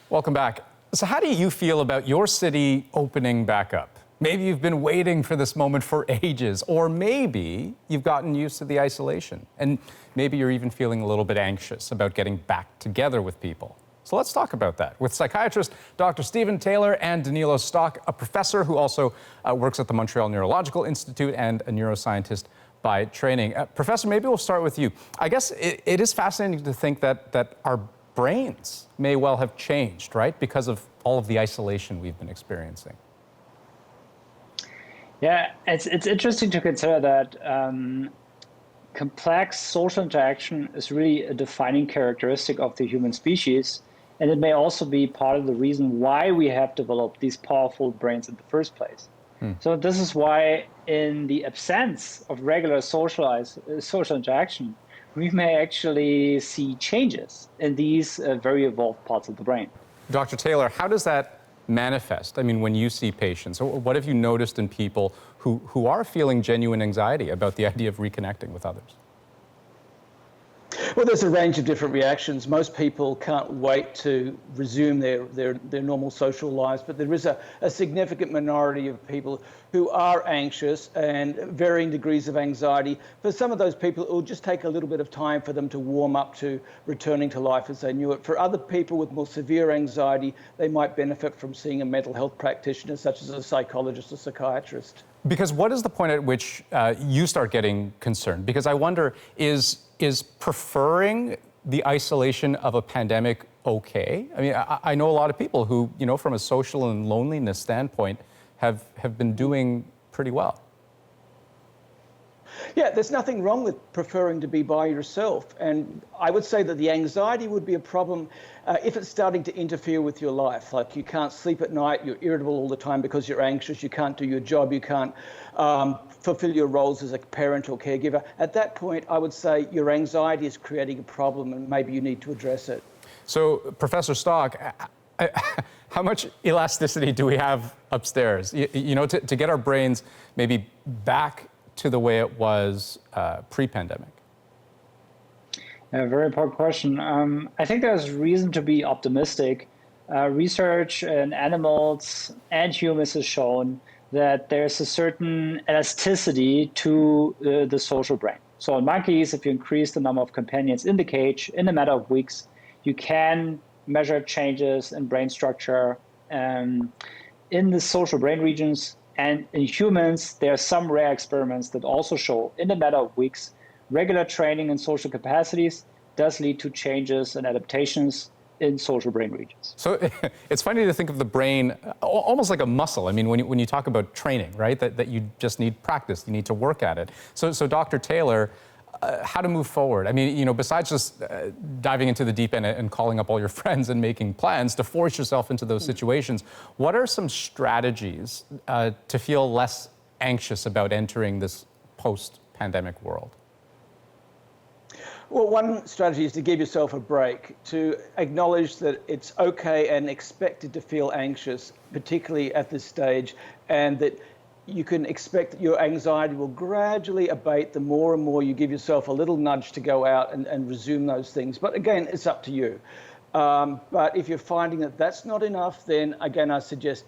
Welcome back. So how do you feel about your city opening back up? Maybe you've been waiting for this moment for ages, or maybe you've gotten used to the isolation, and maybe you're even feeling a little bit anxious about getting back together with people. So let's talk about that with psychiatrist Dr. Stephen Taylor and Danilo Stock, a professor who also works at the Montreal Neurological Institute and a neuroscientist by training. Professor, maybe we'll start with you. I guess it is fascinating to think that our brains may well have changed, right? Because of all of the isolation we've been experiencing. Yeah, it's interesting to consider that complex social interaction is really a defining characteristic of the human species. And it may also be part of the reason why we have developed these powerful brains in the first place. So this is why in the absence of regular social interaction, we may actually see changes in these very evolved parts of the brain. Dr. Taylor, how does that manifest? I mean, when you see patients, what have you noticed in people who are feeling genuine anxiety about the idea of reconnecting with others? Well, there's a range of different reactions. Most people can't wait to resume their normal social lives, but there is a significant minority of people who are anxious and varying degrees of anxiety. For some of those people, it will just take a little bit of time for them to warm up to returning to life as they knew it. For other people with more severe anxiety, they might benefit from seeing a mental health practitioner, such as a psychologist or psychiatrist. Because what is the point at which you start getting concerned? Because I wonder, is preferring the isolation of a pandemic okay? I mean, I know a lot of people who, from a social and loneliness standpoint, have been doing pretty well. Yeah, there's nothing wrong with preferring to be by yourself. And I would say that the anxiety would be a problem if it's starting to interfere with your life. Like you can't sleep at night, you're irritable all the time because you're anxious, you can't do your job, you can't fulfill your roles as a parent or caregiver. At that point, I would say your anxiety is creating a problem and maybe you need to address it. So, Professor Stock, how much elasticity do we have upstairs? To get our brains maybe back to the way it was pre-pandemic? A very important question. I think there's reason to be optimistic. Research in animals and humans has shown that there's a certain elasticity to the social brain. So in monkeys, if you increase the number of companions in the cage in a matter of weeks, you can measure changes in brain structure in the social brain regions. And in humans, there are some rare experiments that also show in a matter of weeks, regular training in social capacities does lead to changes and adaptations in social brain regions. So it's funny to think of the brain almost like a muscle. I mean, when you talk about training, right, that you just need practice, you need to work at it. So Dr. Taylor, how to move forward? I mean, besides just diving into the deep end and calling up all your friends and making plans to force yourself into those situations, what are some strategies to feel less anxious about entering this post-pandemic world? Well, one strategy is to give yourself a break, to acknowledge that it's okay and expected to feel anxious, particularly at this stage, and that you can expect that your anxiety will gradually abate the more and more you give yourself a little nudge to go out and resume those things. But again, it's up to you. But if you're finding that that's not enough, then again, I suggest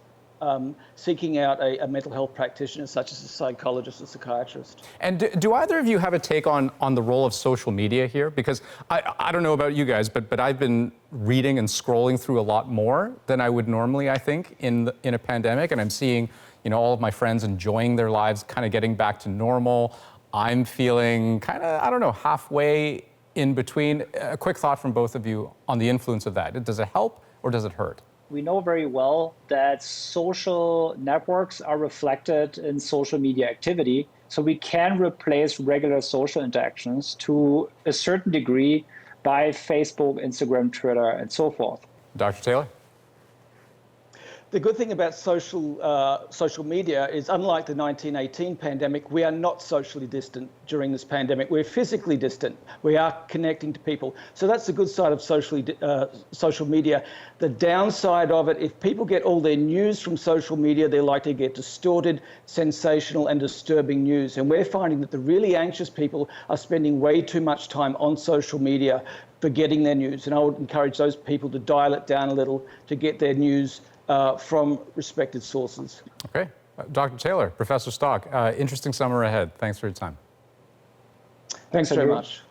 seeking out a mental health practitioner, such as a psychologist or psychiatrist. And do either of you have a take on the role of social media here? Because I don't know about you guys, but I've been reading and scrolling through a lot more than I would normally, I think, in a pandemic, and I'm seeing all of my friends enjoying their lives, kind of getting back to normal. I'm feeling kind of, I don't know, halfway in between. A quick thought from both of you on the influence of that. Does it help or does it hurt? We know very well that social networks are reflected in social media activity. So we can replace regular social interactions to a certain degree by Facebook, Instagram, Twitter, and so forth. Dr. Taylor? The good thing about social media is, unlike the 1918 pandemic, we are not socially distant during this pandemic. We're physically distant. We are connecting to people. So that's the good side of social media. The downside of it, if people get all their news from social media, they're likely to get distorted, sensational and disturbing news. And we're finding that the really anxious people are spending way too much time on social media, for getting their news. And I would encourage those people to dial it down a little to get their news from respected sources. Okay. Dr. Taylor, Professor Stock, interesting summer ahead. Thanks for your time. Thanks very much.